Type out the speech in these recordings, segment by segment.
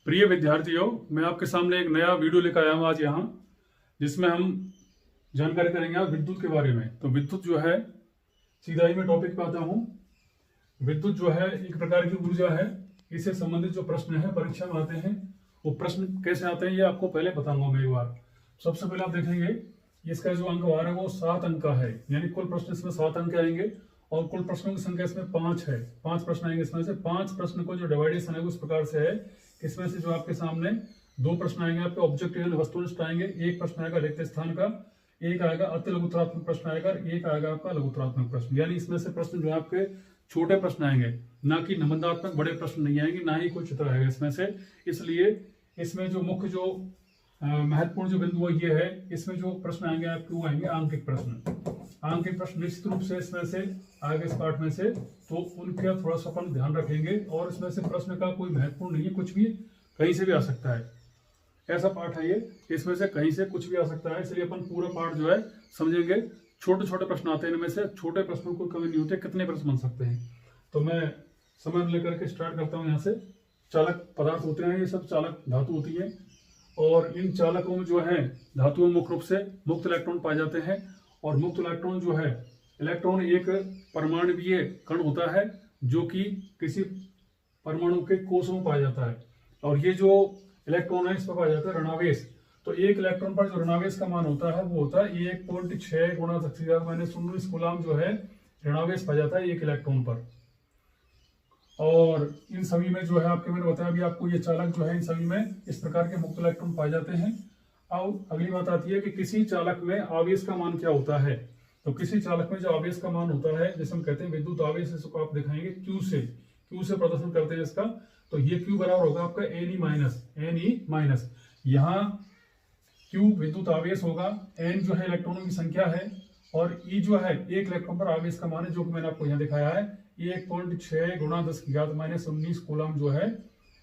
प्रिय विद्यार्थियों, मैं आपके सामने एक नया वीडियो लेकर आया हूँ आज यहाँ, जिसमें हम जानकारी करेंगे आज विद्युत के बारे में। तो विद्युत जो है, सीधा ही मैं टॉपिक पे आता हूँ। विद्युत जो है एक प्रकार की ऊर्जा है। इससे संबंधित जो प्रश्न है परीक्षा में आते हैं, वो प्रश्न कैसे आते हैं ये आपको पहले बताऊंगा मैं एक बार। सबसे पहले आप देखेंगे इसका जो अंकवार है वो 7 अंक का है, यानी कुल प्रश्न इसमें 7 अंक आएंगे और कुल प्रश्नों की संख्या इसमें 5 है। 5 प्रश्न आएंगे इसमें से। 5 प्रश्न को जो डिवाइडेशन है उस प्रकार से है, इसमें से जो आपके सामने 2 प्रश्न आएंगे आपके ऑब्जेक्टिव वस्तुनिष्ठ आएंगे, एक प्रश्न आएगा रिक्त स्थान का, एक आएगा अति लघुत्तरात्मक प्रश्न आएगा, एक आएगा आपका लघुत्तरात्मक प्रश्न। यानी इसमें से प्रश्न जो है आपके छोटे प्रश्न आएंगे, ना कि निबंधात्मक बड़े प्रश्न नहीं आएंगे, ना ही कोई चित्र आएगा इसमें से। इसलिए इसमें जो मुख्य जो महत्वपूर्ण जो बिंदु ये है, इसमें जो प्रश्न आएंगे आपके वो आएंगे आंकिक प्रश्न। आंकिक प्रश्न निश्चित रूप से इसमें से आगे इस पाठ में से, तो उनका थोड़ा सा अपन ध्यान रखेंगे। और इसमें से प्रश्न का कोई महत्वपूर्ण नहीं है, कुछ भी कहीं से भी आ सकता है, ऐसा पाठ है ये। इसमें से कहीं से कुछ भी आ सकता है, इसलिए अपन पूरा पाठ जो है समझेंगे। छोटे छोटे प्रश्न आते हैं, इनमें से छोटे प्रश्नों को कमी नहीं होती, कितने प्रश्न बन सकते हैं। तो मैं समय लेकर के स्टार्ट करता हूँ यहाँ से। चालक पदार्थ होते हैं, ये सब चालक धातु होती है, और इन चालकों में जो है धातुओं में मुख्य रूप से मुक्त इलेक्ट्रॉन पाए जाते हैं। और मुक्त इलेक्ट्रॉन जो है, इलेक्ट्रॉन एक परमाणुकीय कण होता है जो कि किसी परमाणु के कोषों में पाया जाता है। और ये जो इलेक्ट्रॉन है इस पर पाया जाता है ऋणावेश। तो एक इलेक्ट्रॉन पर जो ऋणावेश का मान होता है वो होता है 1.6 गुणा 10⁻19 कूलम जो है ऋणावेश पाया जाता है एक इलेक्ट्रॉन पर। और इन सभी में जो है आपके मैंने बताया अभी आपको, ये चालक जो है इन सभी में इस प्रकार के मुक्त इलेक्ट्रॉन पाए जाते हैं। अब अगली बात आती है कि किसी चालक में आवेश का मान क्या होता है। तो किसी चालक में जो आवेश का मान होता है, जैसे हम कहते हैं विद्युत आवेश, इसको आप दिखाएंगे क्यू से प्रदर्शन करते हैं इसका। तो ये क्यू बराबर होगा आपका एन ई माइनस। यहाँ क्यू विद्युत आवेश होगा, एन जो है इलेक्ट्रॉनों की संख्या है, और ई जो है एक इलेक्ट्रॉन पर आवेश का मान है, जो कि मैंने आपको यहाँ दिखाया है 1.6 गुणा 10⁻19 कूलम जो है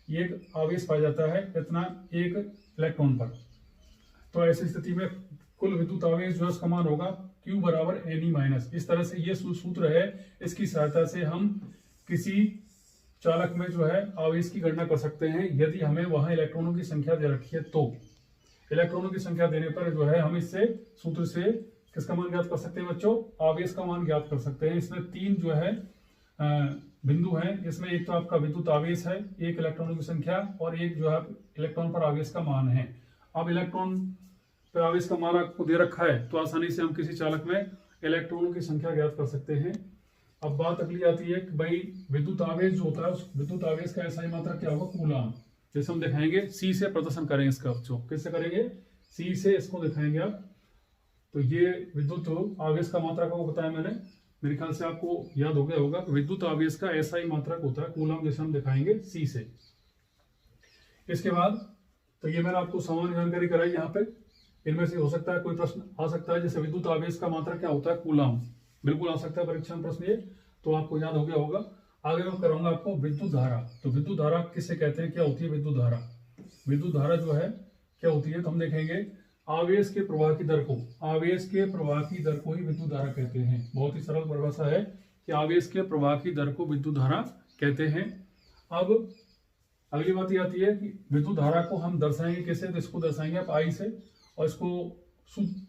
एक आवेश पाया जाता है इतना एक इलेक्ट्रॉन पर। तो ऐसी स्थिति में कुल विद्युत आवेश जो है उसका मान होगा Q बराबर एन ई माइनस। इस तरह से ये सूत्र है, इसकी सहायता से हम किसी चालक में जो है आवेश की गणना कर सकते हैं, यदि हमें वहां इलेक्ट्रॉनों की संख्या दे रखी है। तो इलेक्ट्रॉनों की संख्या देने पर जो है हम इससे सूत्र से किसका मान ज्ञात कर सकते हैं बच्चों, आवेश का मान ज्ञात कर सकते हैं। इसमें 3 जो है बिंदु हैं। इसमें एक तो आपका विद्युत आवेश है, एक इलेक्ट्रॉनों की संख्या, और एक जो है इलेक्ट्रॉन पर आवेश का मान है। अब इलेक्ट्रॉन पर आवेश का मान आपको दे रखा है, तो आसानी से हम किसी चालक में इलेक्ट्रॉनों की संख्या ज्ञात कर सकते हैं। अब बात अगली आती है कि भाई विद्युत आवेश जो होता है, उस विद्युत आवेश का SI मात्रा क्या होगा, कूलम। जैसे हम दिखाएंगे C से प्रदर्शन करेंगे इसका बच्चों। किससे करेंगे, C से इसको दिखाएंगे आप। तो ये विद्युत आवेश का मात्रा को बताया मैंने, मेरे ख्याल से आपको याद हो गया होगा। विद्युत आवेश का SI मात्रक होता है कूलम, जैसे हम दिखाएंगे C से। इसके बाद तो ये मैंने आपको सामान्य जानकारी कराई यहाँ पे। इनमें से हो सकता है कोई प्रश्न आ सकता है, जैसे विद्युत आवेश का मात्रक क्या होता है, कूलम। बिल्कुल आ सकता है परीक्षा में प्रश्न ये, तो आपको याद हो गया होगा। आगे मैं कराऊंगा आपको विद्युत धारा। तो विद्युत धारा किसे कहते हैं, क्या होती है विद्युत धारा। विद्युत धारा जो है क्या होती है, तो हम देखेंगे आवेश के प्रवाह की दर को, आवेश के प्रवाह की दर को ही विद्युत धारा कहते हैं। बहुत ही सरल परिभाषा है कि आवेश के प्रवाह की दर को विद्युत धारा कहते हैं। अब अगली बात ये आती है कि विद्युत धारा को हम दर्शाएंगे कैसे, तो इसको दर्शाएंगे आप I से, और इसको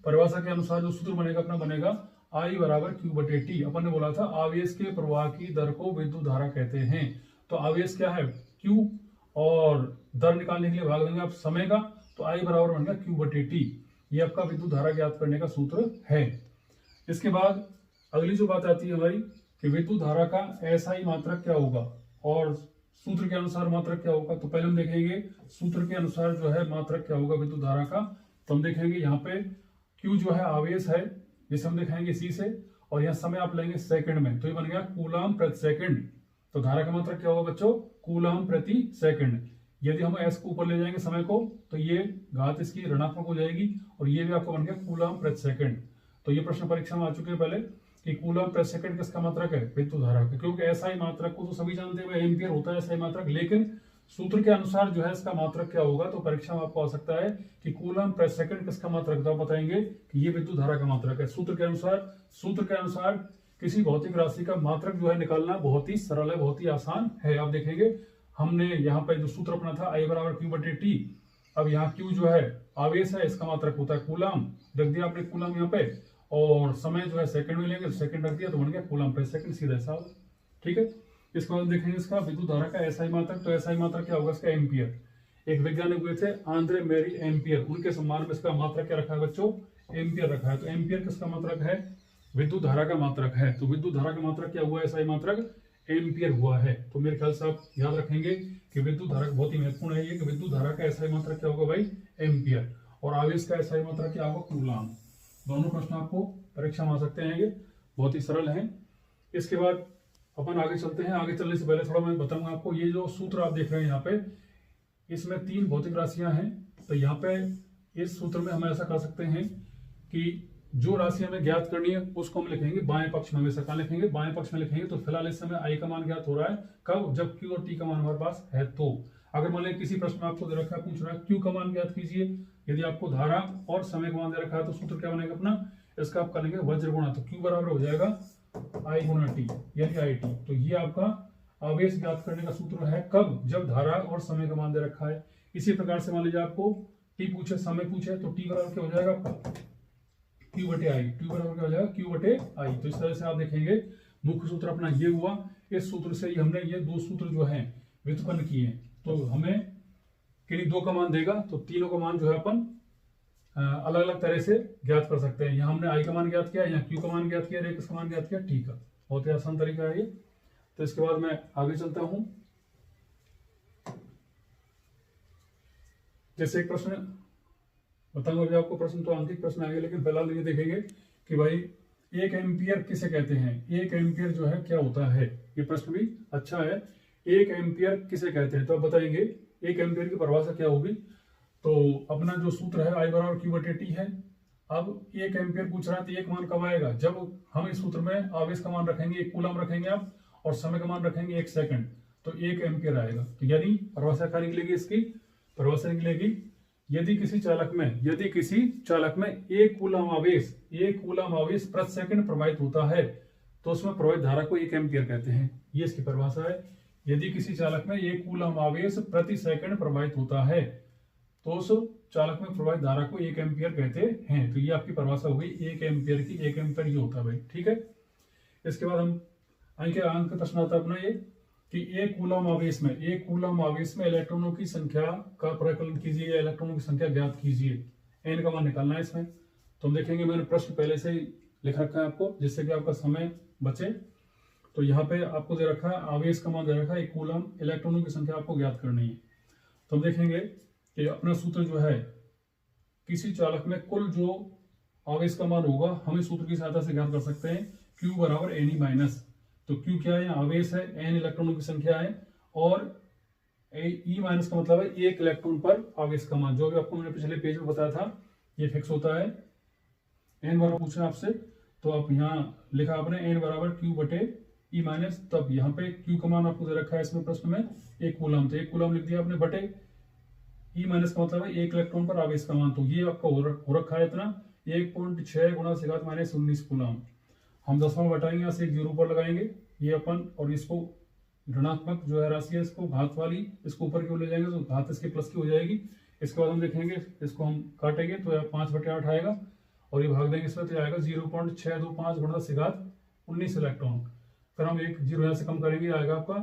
परिभाषा के अनुसार जो सूत्र बनेगा अपना बनेगा I बराबर Q/T। अपन ने बोला था आवेश के प्रवाह की दर को विद्युत धारा कहते हैं। तो आवेश क्या है Q, और दर निकालने के लिए भाग देंगे आप समय का, तो I बराबर बन गया Q/T। ये आपका विद्युत धारा ज्ञात करने का सूत्र है। इसके बाद अगली जो बात आती है हमारी कि विद्युत धारा का SI मात्रक क्या होगा और सूत्र के अनुसार मात्रक क्या होगा। तो पहले हम देखेंगे सूत्र के अनुसार जो है मात्रक क्या होगा विद्युत धारा का। तो हम देखेंगे यहाँ पे Q जो है आवेश है, जिसे हम दिखाएंगे C से, और यहाँ समय आप लेंगे सेकंड में, तो ये बन गया कूलम प्रति सेकंड। तो धारा का मात्रक क्या होगा बच्चों, कूलम प्रति सेकंड। यदि हम S को ऊपर ले जाएंगे समय को, तो ये घात इसकी ऋणात्मक हो जाएगी, और ये भी आपको बन गया कूलम प्रति सेकंड। तो ये प्रश्न परीक्षा में आ चुके हैं पहले कि कूलम प्रति सेकंड किसका मात्रक है, विद्युत धारा का। क्योंकि SI मात्रक को तो सभी जानते हैं एम्पियर होता है SI मात्रक, लेकिन सूत्र के अनुसार जो है इसका मात्रक क्या होगा। तो परीक्षा में आपको आ सकता है कि कूलम प्रति सेकंड किसका मात्रक, तो आप बताएंगे कि ये विद्युत धारा का मात्रक है सूत्र के अनुसार किसी भौतिक राशि का मात्रक जो है निकालना बहुत ही सरल है, बहुत ही आसान है। आप देखेंगे हमने यहाँ पे जो सूत्र अपना था I बराबर Q बटे T, अब यहाँ Q जो है आवेश है, इसका मात्रक होता है कूलम, रख दिया आपने कूलम यहाँ पे, और समय जो है सेकंड में लेंगे तो सेकंड रख दिया तो बन गया कूलम पर सेकंड, सीधा हिसाब। ठीक है, इसके बाद देखेंगे इसका विद्युत धारा का एसआई मात्रक। तो एसआई मात्रक क्या होगा इसका? एम्पियर। एक वैज्ञानिक हुए थे आंद्रे मेरी एम्पियर, उनके सम्मान में इसका मात्रक क्या रखा है बच्चों? एम्पियर रखा है। तो एम्पियर किसका मात्रक है? विद्युत धारा का मात्रक है। तो विद्युत धारा का मात्रक क्या हुआ? एसआई मात्रक एम्पियर हुआ है। तो मेरे ख्याल से आप याद रखेंगे कि विद्युत धारा बहुत ही महत्वपूर्ण है ये, कि विद्युत धारा का एसआई मात्रक क्या होगा भाई? एम्पियर। और आवेश का एसआई मात्रक क्या होगा? कूलम। दोनों प्रश्न आपको परीक्षा में आ सकते हैं, ये बहुत ही सरल है। इसके बाद अपन आगे चलते हैं। आगे चलने से पहले थोड़ा मैं बताऊंगा आपको, ये जो सूत्र आप देख रहे हैं यहाँ पे, इसमें 3 भौतिक राशियां हैं। तो यहाँ पे इस सूत्र में हम ऐसा कर सकते हैं कि जो राशि हमें ज्ञात करनी है उसको हम लिखेंगे बाएं पक्ष में। हमेशा कहाँ लिखेंगे? बाएं पक्ष में लिखेंगे। तो फिलहाल इस समय आई का मान ज्ञात हो रहा है, कब? जब क्यू और टी का मान हमारे पास है। तो अगर मान लें किसी प्रश्न में आपको दे रखा है, पूछ रहा है क्यू का मान ज्ञात कीजिए, यदि आपको धारा और समय का मान दे रखा है तो सूत्र क्या बनेगा अपना? इसका आप करेंगे वज्र गुणा। तो क्यू बराबर हो जाएगा आई गुणा टी, यानी आई टी। तो ये आपका आवेश ज्ञात करने का सूत्र है, कब? जब धारा और समय का मान दे रखा है। इसी प्रकार से मान लीजिए आपको टी पूछे, समय पूछे, तो टी बराबर क्या हो जाएगा आपका? क्यू बटे आई। टी बराबर क्या हो जाएगा? क्यू बटे आई। तो इस तरह से आप देखेंगे मुख्य सूत्र अपना ये हुआ। इस सूत्र से हमने ये 2 सूत्र जो है व्युत्पन्न किए हैं। तो हमें किन्हीं 2 का मान देगा तो तीनों का मान जो है अपन अलग अलग तरह से ज्ञात कर सकते हैं। यहाँ हमने आई का मान ज्ञात किया, यहाँ क्यू का मान ज्ञात किया, एक्स का मान ज्ञात किया, टी का। बहुत ही आसान तरीका है ये। तो इसके बाद मैं आगे चलता हूं। जैसे एक प्रश्न बताऊंगा अभी आपको, प्रश्न तो आंतरिक प्रश्न आएंगे, लेकिन फिलहाल ये देखेंगे कि भाई 1 एम्पियर किसे कहते हैं? 1 एम्पियर जो है क्या होता है? ये प्रश्न भी अच्छा है। 1 एम्पियर किसे कहते हैं? तो आप बताएंगे 1 एम्पियर की परिभाषा क्या होगी? तो अपना जो सूत्र है आई बराबर क्यू बटे टी है। अब 1 एम्पियर पूछ रहा है तो 1 मान कब आएगा? जब हम इस सूत्र में आवेश का मान रखेंगे 1 कूलम रखेंगे आप, और समय का मान रखेंगे 1 सेकंड, तो 1 एम्पियर आएगा। तो यानी परिभाषा क्या निकलेगी इसकी? परिभाषा निकलेगी यदि किसी चालक में 1 कूलम आवेश प्रति सेकंड प्रवाहित होता है तो उसमें प्रवाहित धारा को 1 एम्पियर कहते हैं। ये इसकी परिभाषा है। यदि किसी चालक में 1 कूलम आवेश प्रति सेकंड प्रवाहित होता है तो उस चालक में प्रवाहित धारा को 1 एम्पियर कहते हैं। तो ये आपकी परिभाषा हो गई 1 एम्पियर की। 1 एम्पियर ये होता है भाई, ठीक है। इसके बाद हम अंक का प्रश्न आता है अपना ये कि 1 कूलम आवेश में इलेक्ट्रॉनों की संख्या का प्रकलन कीजिए, या इलेक्ट्रॉनों की संख्या ज्ञात कीजिए। एन का मान निकालना है इसमें। तो हम देखेंगे, मैंने प्रश्न पहले से ही लिख रखा है आपको, जिससे कि आपका समय बचे। तो यहाँ पे आपको दे रखा है आवेश का मान दे रखा है 1 कूलम, इलेक्ट्रॉनों की संख्या आपको ज्ञात करनी है। तो हम देखेंगे कि अपना सूत्र जो है, किसी चालक में कुल जो आवेश का मान होगा हम इस सूत्र की सहायता से ज्ञात कर सकते हैं, Q बराबर एन ई माइनस। तो Q क्या है? आवेश है, N इलेक्ट्रॉनों की संख्या है, और E माइनस का मतलब है 1 इलेक्ट्रॉन पर आवेश का मान। जो भी आपको मैंने पिछले पेज में बताया था ये फिक्स होता है। N बराबर पूछा आपसे तो आप यहाँ लिखा आपने N बराबर Q बटे E माइनस। तब यहाँ पे Q का मान आपको दे रखा है इसमें प्रश्न में 1 कूलम, तो 1 कूलम लिख दिया आपने, बटे E माइनस का मतलब है 1 इलेक्ट्रॉन पर आवेश का मान। तो ये आपका हो रखा है इतना 1.6 गुणा 10⁻⁻19 कूलम। हम दशमलव बटाएंगे, यहाँ से 0 पर लगाएंगे ये अपन, और इसको ऋणात्मक जो है राशि है इसको घात वाली इसको ऊपर की ओर ले जाएंगे तो घात इसके प्लस की हो जाएगी। इसके बाद हम देखेंगे इसको हम काटेंगे तो 5/8 आएगा, और ये भाग देंगे इसमें तो आएगा 0.625 गुणा 10⁻19 इलेक्ट्रॉन। फिर हम एक 0 यहाँ से कम करेंगे, आएगा आपका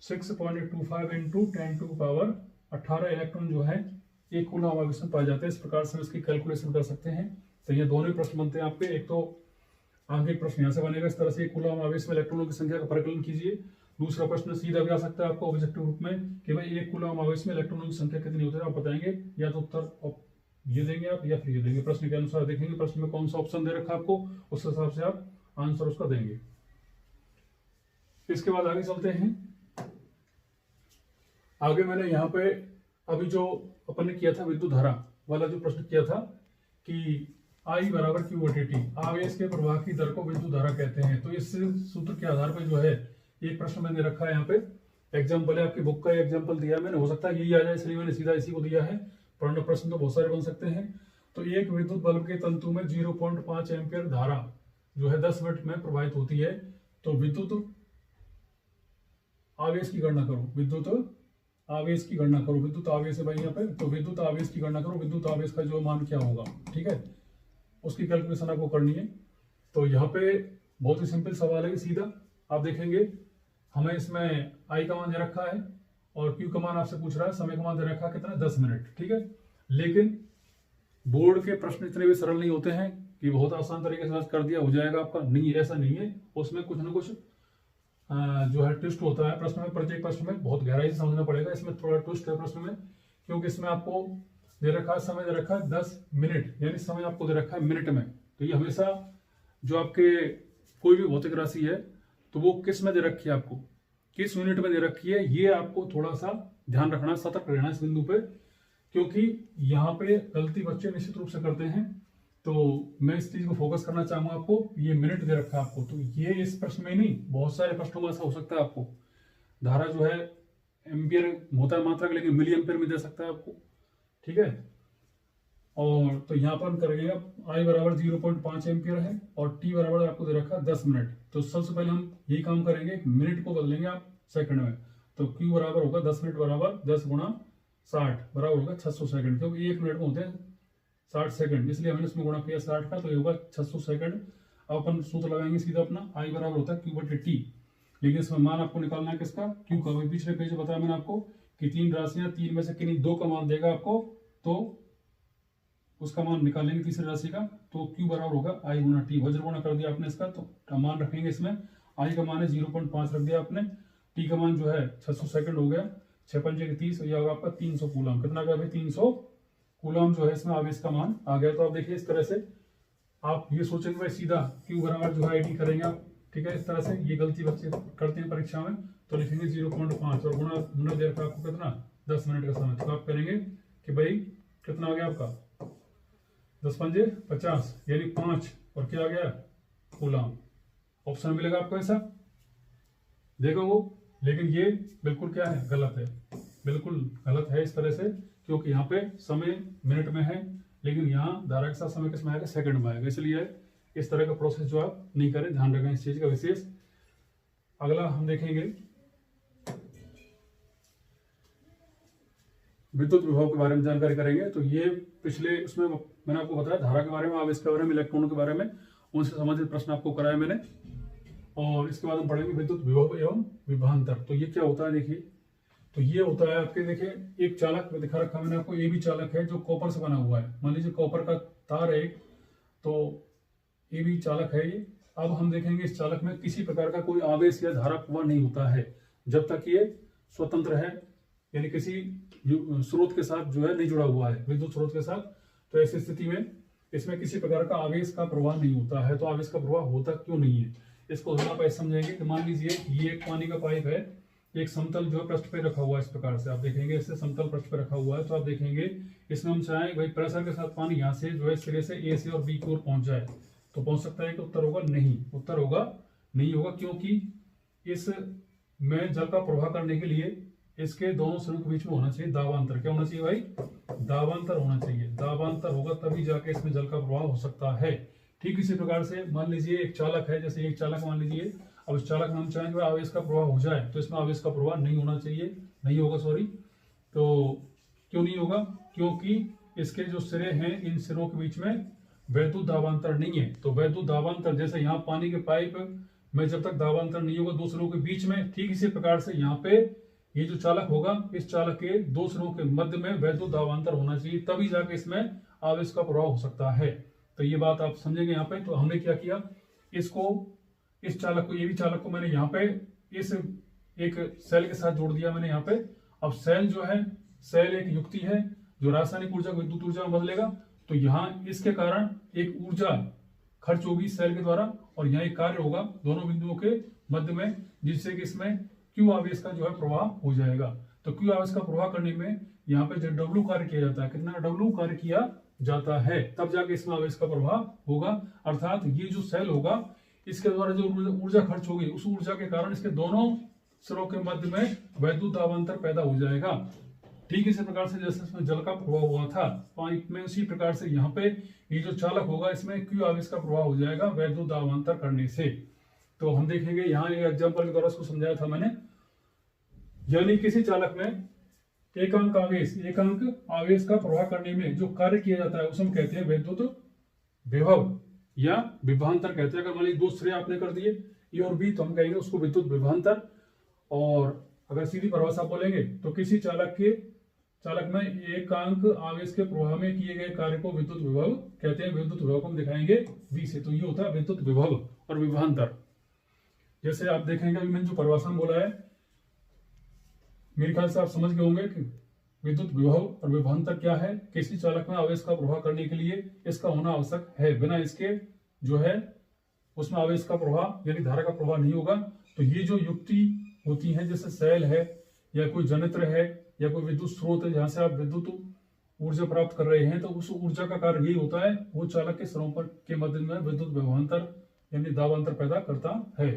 6.25 इंटू 10⁻18 इलेक्ट्रॉन जो है 1 कूलम आवेश में पाए जाते हैं। इस प्रकार से इसकी कैलकुलेशन कर सकते हैं। तो ये दोनों ही प्रश्न बनते हैं आपके। एक तो आगे प्रश्न यहाँ से बनेगा इस तरह से, 1 कूलम आवेश में इलेक्ट्रॉनों की संख्या का परिकलन कीजिए। दूसरा प्रश्न सीधा भी आ सकता है आपको ऑब्जेक्टिव रूप में कि भाई 1 कूलम आवेश में इलेक्ट्रॉनों की संख्या कितनी होती है, आप बताएंगे। या तो उत्तर ये देंगे आप या फिर ये देंगे, प्रश्न के अनुसार देखेंगे प्रश्न में कौन सा ऑप्शन दे रखा है आपको, उस हिसाब से आप आंसर उसका देंगे। इसके बाद आगे चलते हैं। आगे मैंने यहाँ पे अभी जो अपन ने किया था विद्युत धारा वाला जो प्रश्न किया था कि I बराबर Q बटे टी, आवेश के प्रवाह की दर को विद्युत धारा कहते हैं। तो इस सूत्र के आधार पर जो है एक प्रश्न मैंने रखा है यहाँ पे, एग्जाम्पल है, आपकी बुक का एग्जाम्पल दिया है मैंने, हो सकता है यही आ जाए इसलिए मैंने सीधा इसी को दिया है, वरना प्रश्न तो बहुत सारे बन सकते हैं। तो एक विद्युत बल्ब के तंतु में 0.5 एम्पियर धारा जो है 10 मिनट में प्रवाहित होती है। तो विद्युत आवेश की गणना करो, विद्युत आवेश की गणना करो। विद्युत आवेश है भाई यहाँ पे, तो विद्युत आवेश की गणना करो, विद्युत आवेश का जो मान क्या होगा, ठीक है, उसकी कैलकुलेशन आपको करनी है। तो यहाँ पे बहुत ही सिंपल सवाल है, सीधा आप देखेंगे हमें इसमें आई का मान दे रखा है और क्यू का मान आपसे पूछ रहा है, समय का मान दे रखा है कितना, 10 मिनट, ठीक है। लेकिन बोर्ड के प्रश्न इतने भी सरल नहीं होते हैं कि बहुत आसान तरीके से कर दिया हो जाएगा आपका, नहीं, ऐसा नहीं है। उसमें कुछ ना कुछ जो है ट्विस्ट होता है प्रश्न में, प्रत्येक प्रश्न में बहुत गहराई से समझना पड़ेगा। इसमें थोड़ा ट्विस्ट है प्रश्न में, क्योंकि इसमें आपको दे रखा है, समय दे रखा है 10 मिनट, यानी समय आपको दे रखा है मिनट में। तो ये हमेशा जो आपके कोई भी भौतिक राशि है तो वो किस में दे रखी है, आपको किस यूनिट में दे रखी है, ये आपको थोड़ा सा ध्यान रखना, सतर्क रहना इस बिंदु पे, क्योंकि यहाँ पे गलती बच्चे निश्चित रूप से करते हैं। तो मैं इस चीज को फोकस करना चाहूंगा आपको। ये मिनट दे रखा है आपको, तो ये इस प्रश्न में नहीं, बहुत सारे प्रश्नों में ऐसा हो सकता है आपको धारा जो है एम्पियर होता है मात्रक, लेकिन मिली एम्पियर में दे सकता है आपको, ठीक है। और तो यहाँ पर हम करेंगे, आई बराबर 0.5 एम्पियर है और टी बराबर आपको दे रखा है 10 मिनट। तो सबसे पहले हम यही काम करेंगे, मिनट को बदलेंगे आप सेकंड में। तो क्यू बराबर होगा 10 मिनट बराबर 10 गुणा 60 बराबर होगा 600 सेकंड, क्योंकि एक मिनट में होते हैं 60 सेकंड, इसलिए हमने इसमें गुणा किया 60 का, तो ये होगा 600 सेकंड। अब अपन सूत्र लगाएंगे सीधा अपना, आई बराबर होता है क्यू बटे टी, लेकिन इसमें मान आपको निकालना है किसका, क्यू का। पिछले पेज में बताया मैंने आपको कि 3 राशियां, 3 में से किन्हीं 2 का मान देगा आपको, तो उसका मान निकालेंगे तीसरी राशि का। तो क्यू बराबर होगा आई गुणा टी, वज्र गुणा कर दिया आपने इसका, तो मान रखेंगे इसमें। आई का मान है 0.5 रख दिया आपने, टी का मान जो है 600 सेकंड हो गया, 6 पंजे 30, ये होगा आपका 300 कूलम। कितना गया भाई, 300 कूलम जो है इसमें आवेश का मान आ गया। तो आप देखिए इस तरह से आप ये सोचेंगे भाई सीधा क्यू बराबर जो है आई टी करेंगे आप, ठीक है। इस तरह से ये गलती बच्चे करते हैं परीक्षा में, तो लिखेंगे 0.5 और गुणा दे रखा आपको कितना, 10 मिनट का समय। तो आप करेंगे कि भाई कितना आ गया आपका, 10 पंजे 50, यानी 5 और क्या आ गया, कूलम। ऑप्शन मिलेगा आपको ऐसा, देखो वो। लेकिन ये बिल्कुल क्या है, गलत है, बिल्कुल गलत है इस तरह से, क्योंकि यहाँ पे समय मिनट में है, लेकिन यहाँ धारा के साथ समय किस में आएगा, सेकंड में आएगा। इसलिए इस तरह का प्रोसेस जो आप नहीं करें, ध्यान रखें इस चीज का विशेष। अगला हम देखेंगे विद्युत विभव के बारे में जानकारी करेंगे। तो ये पिछले उसमें मैंने आपको बताया धारा के बारे में, आवेश के बारे में, इलेक्ट्रॉन के बारे में, उनसे संबंधित प्रश्न आपको कराया मैंने। और इसके बाद हम पढ़ेंगे विद्युत विभव एवं विभवांतर। तो ये क्या होता है देखिए, तो ये होता है आपके, देखिए एक चालक दिखा रखा मैंने आपको, ये भी चालक है जो कॉपर से बना हुआ है। मान लीजिए कॉपर का तार है एक, तो ये भी चालक है ये। अब हम देखेंगे इस चालक में किसी प्रकार का कोई आवेश या धारा प्रवाह नहीं होता है जब तक ये स्वतंत्र है, यानी किसी स्रोत के साथ जो है नहीं जुड़ा हुआ है, विद्युत स्रोत के साथ। तो ऐसी स्थिति में इसमें किसी प्रकार का आवेश का प्रवाह नहीं होता है। तो आवेश का प्रवाह होता क्यों नहीं है, इसको थोड़ा आप समझेंगे। कि मान लीजिए ये एक पानी का पाइप है, एक समतल जो है पृष्ठ पे रखा हुआ है, इस प्रकार से आप देखेंगे, इससे समतल पृष्ठ पे रखा हुआ है। तो आप देखेंगे इसमें हम चाहें भाई प्रेशर के साथ पानी यहाँ से जो है सिरे से ए से और बी की ओर पहुंच जाए, तो पहुंच सकता है कि उत्तर होगा नहीं, उत्तर होगा नहीं होगा, क्योंकि इस में जल का प्रवाह करने के लिए इसके दोनों सिरों के बीच में होना चाहिए दाबांतर। क्या होना चाहिए भाई, दाबांतर होना चाहिए। दाबांतर होगा तभी जाके इसमें जल का प्रवाह हो सकता है। ठीक इसी प्रकार से मान लीजिए एक चालक है, जैसे एक चालक मान लीजिए, अब इस चालक में हम चाहेंगे आवेश का प्रवाह हो जाए, तो इसमें आवेश का प्रवाह नहीं होना चाहिए, नहीं होगा, सॉरी। तो क्यों नहीं होगा, क्योंकि इसके जो सिरे हैं, इन सिरों के बीच में वैद्युत दाबांतर नहीं है। तो वैद्युत दाबांतर जैसे यहाँ पानी के पाइप में जब तक दाबांतर नहीं होगा दो सिरों के बीच में, ठीक इसी प्रकार से यहाँ पे ये जो चालक होगा, इस चालक के दो सिरों के मध्य में वैद्युत दाबांतर होना चाहिए, तभी जाके इसमें आवेश का प्रवाह हो सकता है। तो ये बात आप समझेंगे यहाँ पे। तो हमने क्या किया, इसको, इस चालक को, ये भी चालक को मैंने यहाँ पे इस एक सेल के साथ जोड़ दिया मैंने यहाँ पे। अब सेल जो है, सेल एक युक्ति है जो रासायनिक ऊर्जा को विद्युत ऊर्जा में बदलेगा। तो यहाँ इसके कारण एक ऊर्जा खर्च होगी सेल के द्वारा, और यहाँ एक कार्य होगा दोनों बिंदुओं के मध्य में, जिससे कि इसमें क्यू आवेश का जो है प्रवाह हो जाएगा। तो क्यू आवेश का प्रवाह करने में यहाँ पे जो डब्ल्यू कार्य किया जाता है, कितना डब्ल्यू कार्य किया जाता है, तब जाके इसमें आवेश का प्रवाह होगा। अर्थात ये जो सेल होगा, इसके द्वारा जो ऊर्जा खर्च होगी, उस ऊर्जा के कारण इसके दोनों सिरों के मध्य में वैद्युत दाबांतर पैदा हो जाएगा। ठीक इसी प्रकार से जैसे इसमें जल का प्रवाह हुआ था पाइप में, उसी प्रकार से यहाँ पे ये जो चालक होगा, इसमें क्यू आवेश का प्रवाह हो जाएगा वैद्युत दाबांतर करने से। तो हम देखेंगे यहाँ एक एग्जाम्पल के द्वारा इसको समझाया था मैंने। यानी किसी चालक में एकांक आवेश का प्रवाह करने में जो कार्य किया जाता है उसे हम कहते हैं विद्युत विभव या विभवांतर कहते हैं। अगर मान लीजिए दो सिरे आपने कर दिए ए और बी, तो हम कहेंगे उसको विद्युत विभवांतर। और अगर सीधी परिभाषा बोलेंगे तो किसी चालक में एकांक आवेश के प्रवाह में किए गए कार्य को विद्युत विभव कहते हैं। विद्युत विभव को हम दिखाएंगे V से। तो ये होता है विद्युत विभव और विभवांतर। जैसे आप देखेंगे अभी मैंने जो परिभाषा बोला है, मेरे ख्याल से आप समझ गए होंगे कि विद्युत विभव और विभवांतर क्या है। किसी चालक में आवेश का प्रवाह करने के लिए इसका होना आवश्यक है, बिना इसके जो है उसमें आवेश का प्रवाह यानी धारा का प्रवाह नहीं होगा। तो ये जो युक्ति होती है, जैसे सेल है या कोई जनत्र है या कोई विद्युत स्रोत है जहां से आप विद्युत ऊर्जा प्राप्त कर रहे हैं, तो उस ऊर्जा का कार्य यही होता है, वो चालक के सरों पर के मध्य में विद्युत विभवांतर यानी दाबांतर पैदा करता है।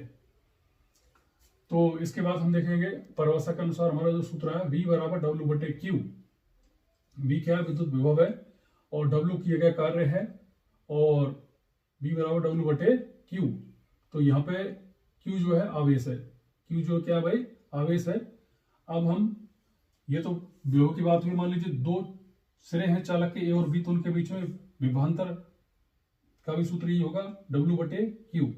तो इसके बाद हम देखेंगे परिभाषा के अनुसार हमारा जो सूत्र है V बराबर W/Q। V क्या है, विद्युत विभव है, और W किए गए कार्य है, और V बराबर W/Q। तो यहाँ पे Q जो है आवेश है, Q जो क्या है भाई, आवेश है। अब हम ये तो विभव की बात हुई। मान लीजिए दो सिरे हैं चालक के A और B, तो उनके बीच में विभवांतर का भी सूत्र ही होगा W/Q।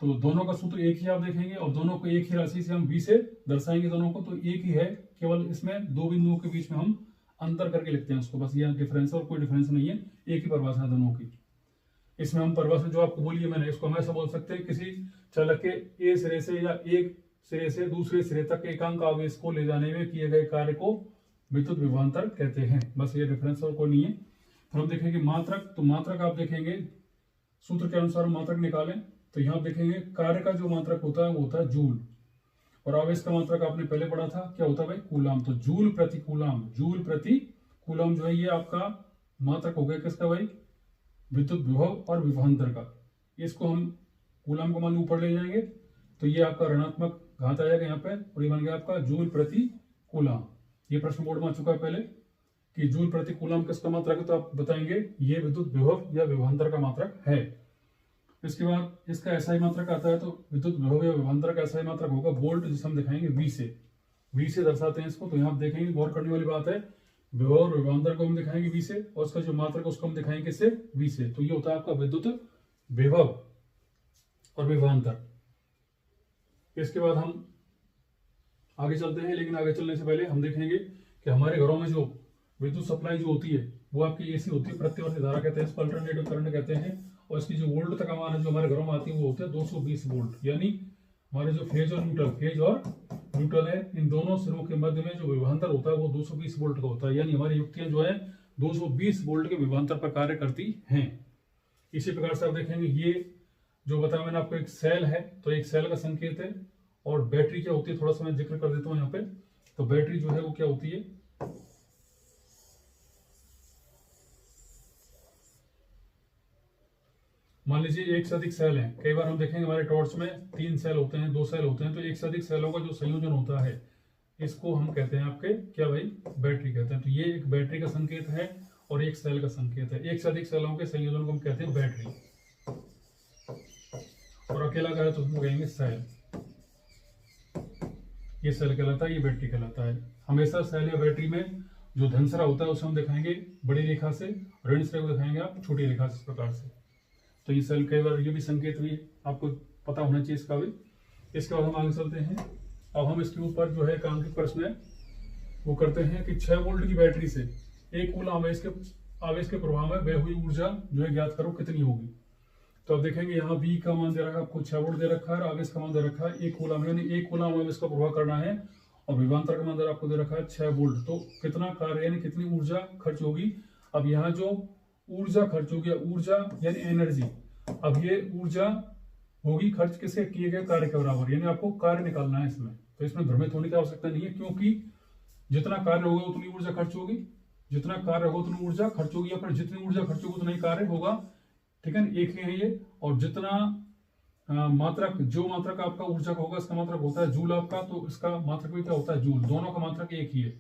तो दोनों का सूत्र एक ही आप देखेंगे, और दोनों को एक ही राशि से हम V से दर्शाएंगे। दोनों को तो एक ही है, केवल इसमें दो बिंदुओं के बीच में हम अंतर करके लिखते हैं उसको, बस ये डिफरेंस और कोई डिफरेंस नहीं है, एक ही परिभाषा है दोनों की। इसमें हम परिभाषा जो आपको बोली है मैंने, इसको हम ऐसा बोल सकते हैं, किसी चालक के A सिरे से या एक सिरे से दूसरे सिरे तक एकांक आवेश को ले जाने में किए गए कार्य को विद्युत विभवांतर कहते हैं। बस ये डिफरेंस और कोई नहीं है। फिर हम देखेंगे मात्रक। तो मात्रक आप देखेंगे सूत्र के अनुसार मात्रक निकालें, तो यहाँ देखेंगे कार्य का जो मात्रक होता है वो होता है जूल, और आवेश का मात्रक आपने पहले पढ़ा था, क्या होता है भाई, कूलाम। तो जूल प्रति कूलाम जो है ये आपका मात्रक हो गया किसका भाई, विद्युत विभव और विभवांतर का। इसको हम कूलाम को मान लो ऊपर ले जाएंगे, तो ये आपका ऋणात्मक घात आ जाएगा यहाँ पे, और ये बन गया आपका जूल प्रति कूलाम। ये प्रश्न बोर्ड में आ चुका है पहले कि जूल प्रति कूलाम किसका मात्रक है, तो आप बताएंगे ये विद्युत विभव या विभवांतर का मात्रक है। इसके बाद इसका एसआई मात्रक आता है, तो विद्युत विभव या विभवांतर का एसआई मात्रक होगा वोल्ट, जिसे हम दिखाएंगे V से दर्शाते हैं इसको। तो यहाँ देखेंगे गौर करने वाली बात है, विभव और विभवांतर को हम दिखाएंगे V से, और उसका जो मात्रक उसको हम दिखाएंगे किससे, V से। तो ये होता है आपका विद्युत विभव और विभवांतर। इसके बाद हम आगे चलते हैं, लेकिन आगे चलने से पहले हम देखेंगे कि हमारे घरों में जो विद्युत सप्लाई जो होती है वो आपकी एसी होती है, प्रत्यावर्ती धारा कहते हैं, इसको अल्टरनेटिव करंट कहते हैं। और इसकी जो वोल्ट तक मान है जो हमारे घरों में आती है वो होते हैं 220 वोल्ट। यानी हमारे जो फेज और न्यूट्रल है, इन दोनों सिरों के मध्य में जो विभवांतर होता है वो 220 वोल्ट का होता है। यानी हमारी युक्तियां जो है 220 वोल्ट के विभवांतर पर कार्य करती हैं। इसी प्रकार से आप देखेंगे ये जो बताया मैंने आपको, एक सेल है, तो एक सेल का संकेत है। और बैटरी क्या होती है, थोड़ा सा मैं जिक्र कर देता हूं यहाँ पे। तो बैटरी जो है वो क्या होती है, मान लीजिए एक से अधिक सेल हैं। कई बार हम देखेंगे हमारे टॉर्च में 3 सेल होते हैं, 2 सेल होते हैं, तो एक से अधिक सेलों का जो संयोजन होता है इसको हम कहते हैं आपके क्या भाई, बैटरी कहते हैं। तो ये एक बैटरी का संकेत है और एक सेल का संकेत है। एक से अधिक सेलों के संयोजन को हम कहते हैं बैटरी, और अकेला का है तो उसको कहेंगे सेल। ये सेल कहलाता है, ये बैटरी कहलाता है। हमेशा सेल या बैटरी में जो धनसरा होता है उसे हम दिखाएंगे बड़ी रेखा से, ऋण सिरे को दिखाएंगे आप छोटी रेखा से, इस प्रकार से। तो ये सेल कई बार ये भी संकेत भी आपको पता होना चाहिए इसका भी। इसके बाद हम आगे चलते हैं। अब हम इसके ऊपर जो है एक अंकित प्रश्न है वो करते हैं कि 6 वोल्ट की बैटरी से 1 कूलम आवेश के प्रवाह में बह हुई ऊर्जा जो है ज्ञात करो कितनी होगी। तो आप देखेंगे यहाँ V का मान दे रखा है आपको 6 वोल्ट दे रखा है, और आवेश का मान दे रखा है 1 कूलम, यानी 1 कूलम आवेश का प्रवाह करना है, और विभवांतर का मान आपको दे रखा है 6 वोल्ट। तो कितना कार्य यानी कितनी ऊर्जा खर्च होगी। अब यहाँ जो ऊर्जा खर्च होगी, ऊर्जा यानी एनर्जी, अब ये ऊर्जा होगी खर्च किसके किए गए कार्य के बराबर, यानी आपको कार्य निकालना है इसमें। तो इसमें भ्रमित होने की आवश्यकता नहीं है, क्योंकि जितना कार्य होगा उतनी ऊर्जा खर्च होगी, जितना कार्य होगा उतनी ऊर्जा खर्च होगी, या फिर जितनी ऊर्जा खर्च होगी उतना ही कार्य होगा। ठीक है, एक ही है ये। और जितना मात्रक, जो मात्रक आपका ऊर्जा का होगा इसका मात्रक होता है जूल आपका, तो इसका मात्रक भी क्या होता है जूल। दोनों का मात्रक एक ही है,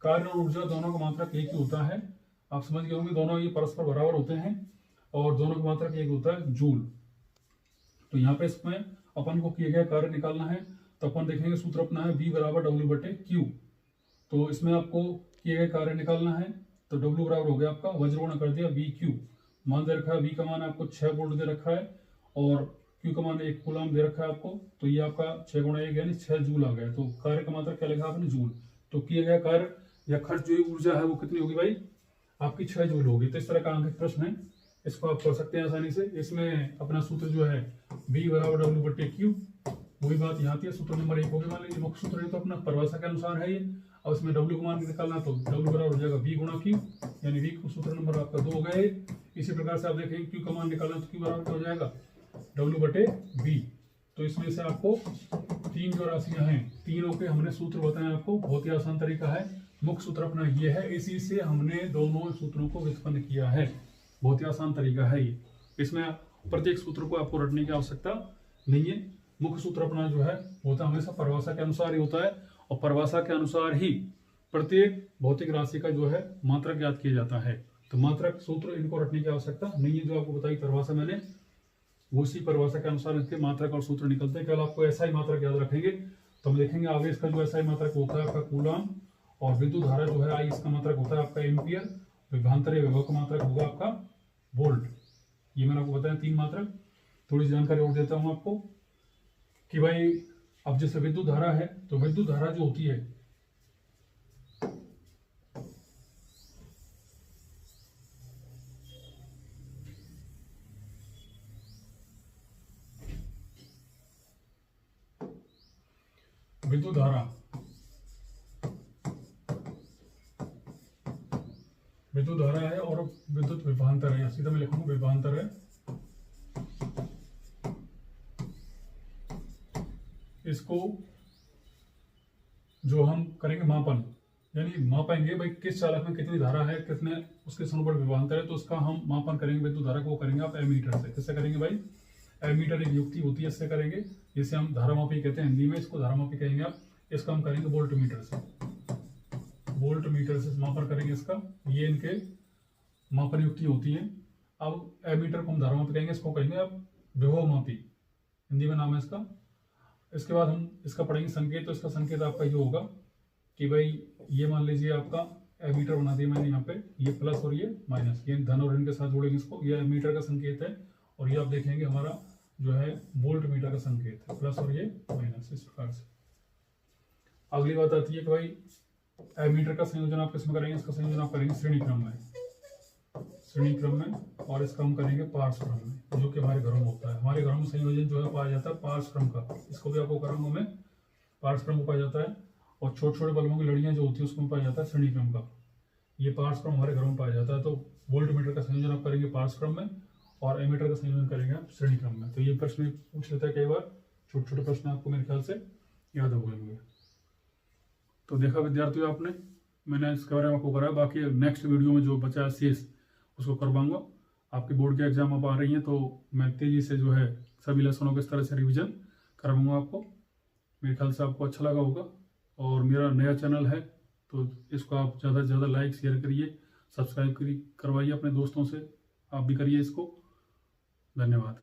कार्य और ऊर्जा दोनों का मात्रक एक ही होता है। आप समझ गए होंगे, दोनों ये परस्पर बराबर होते हैं और दोनों का मात्रक एक होता है जूल। तो यहाँ पे इसमें अपन को किए गए कार्य निकालना है। तो अपन देखेंगे सूत्र अपना है V बराबर W/Q। तो इसमें आपको किए गए कार्य निकालना है। तो W बराबर हो गया आपका वज्र गुणा कर दिया VQ, मान दे रखा है V का मान आपको 6 वोल्ट दे रखा है और Q का मान 1 कूलम दे रखा है आपको। तो ये आपका 6 गुणा 1 यानी 6 जूल आ गया। तो कार्य का मात्रा क्या लिखा आपने? जूल। तो किया गया कार्य या खर्च जो ऊर्जा है वो कितनी होगी भाई? आपकी 6 जूल होगी। तो इस तरह का अंकित प्रश्न है, इसको आप कर सकते हैं आसानी से। इसमें अपना सूत्र जो है V बराबर W/Q, वही बात यहाँ आती है। सूत्र नंबर 1 हो गया, मान लीजिए मुख्य सूत्र है तो अपना परिभाषा के अनुसार है ये। अब इसमें W का मान निकालना, तो W बराबर हो जाएगा V गुणा Q, यानी V सूत्र नंबर आपका 2 हो गया। इसी प्रकार से आप देखेंगे Q का मान निकालना, तो Q बराबर हो जाएगा W/V। तो इसमें से आपको 3 जो राशियां हैं, तीनों के हमने सूत्र बताए आपको। बहुत ही आसान तरीका है। मुख्य सूत्र अपना ये है, इसी से हमने दोनों सूत्रों को व्युत्पन्न किया है। बहुत ही आसान तरीका है ये। इसमें प्रत्येक सूत्र को आपको रटने की आवश्यकता नहीं है। मुख्य सूत्र अपना जो है होता हमेशा परिभाषा के अनुसार ही होता है और परिभाषा के अनुसार ही प्रत्येक भौतिक राशि का जो है मात्रक ज्ञात किया जाता है। तो मात्रक सूत्र इनको रटने की आवश्यकता नहीं है। जो आपको बताई परिभाषा मैंने, वो उसी परिभाषा के अनुसार इसके मात्रक और सूत्र निकलते हैं। केवल आपको ऐसा ही मात्रक याद रखेंगे तो हम देखेंगे आवेश का जो ऐसा ही मात्रक होता है आपका कूलम, और विद्युत धारा जो है आई, इसका मात्रक होता है आपका एम्पियर, विभवांतर विभव का मात्रक होगा आपका वोल्ट। ये मैंने आपको बताया 3 मात्रक। थोड़ी जानकारी और देता हूं आपको कि भाई अब जैसे विद्युत धारा है, तो विद्युत धारा जो होती है विद्युत धारा है और विद्युत विभवांतर है, सीधा मैं लिखूंगा विभवांतर है। इसको जो हम करेंगे मापन, यानी मापेंगे भाई किस चालक में कितनी धारा है, कितने उसके समूह विभवांतर है, तो उसका हम मापन करेंगे विद्युत धारा को। करेंगे आप एमीटर से। किससे करेंगे भाई? एमीटर एक युक्ति होती है, इससे करेंगे। जिसे हम धारामापी कहते हैं हिंदी में, इसको धारामापी कहेंगे आप। इसका हम करेंगे वोल्ट मीटर से। वोल्ट मीटर से मापन करेंगे इसका। ये इनके मापन युक्ति होती है। अब एमीटर को हम धारामापी कहेंगे, इसको कहेंगे आप विभवमापी, हिंदी में नाम है इसका। इसके बाद हम इसका पढ़ेंगे संकेत। तो इसका संकेत आपका ये होगा कि भाई ये मान लीजिए आपका एमीटर बना दिया मैंने यहाँ पे, ये प्लस और ये माइनस, ये धन और ऋण के साथ जोड़ेंगे इसको। ये एमीटर का संकेत है और ये आप देखेंगे हमारा जो है वोल्ट मीटर का संकेत है, प्लस और ये माइनस, इस प्रकार से। अगली बात आती है कि भाई एमीटर का संयोजन आप किसमें करेंगे? इसका संयोजन आप करेंगे श्रेणी क्रम में, और इसका हम करेंगे पार्श्व क्रम में, जो कि हमारे घरों में होता है। हमारे घरों में संयोजन जो है पाया जाता है पार्श्व क्रम का। इसको भी आपको कराऊंगा मैं। पार्श्व क्रम को पाया जाता है, और छोटे छोटे बल्बों की लड़ियां जो होती है उसको पाया जाता है श्रेणी क्रम का। ये पार्श्व क्रम हमारे घरों में पाया जाता है। तो वोल्ट मीटर का संयोजन आप करेंगे पार्श्व क्रम में और एमीटर का संयोजन करेंगे आप श्रेणी क्रम में। तो ये प्रश्न पूछ लेता है कई बार, छोटे छोटे प्रश्न आपको मेरे ख्याल से याद हो गए। तो देखा विद्यार्थियों आपने, मैंने इसके बारे में आपको कराया। बाकी नेक्स्ट वीडियो में जो बचा है शेष उसको करवाऊंगा। आपके बोर्ड के एग्जाम अब आ रही हैं, तो मैं तेजी से जो है सभी लेसनों को इस तरह से रिवीजन करवाऊंगा आपको। मेरे ख्याल से आपको अच्छा लगा होगा। और मेरा नया चैनल है तो इसको आप ज़्यादा से ज़्यादा लाइक शेयर करिए, सब्सक्राइब करवाइए अपने दोस्तों से। आप भी करिए इसको। धन्यवाद।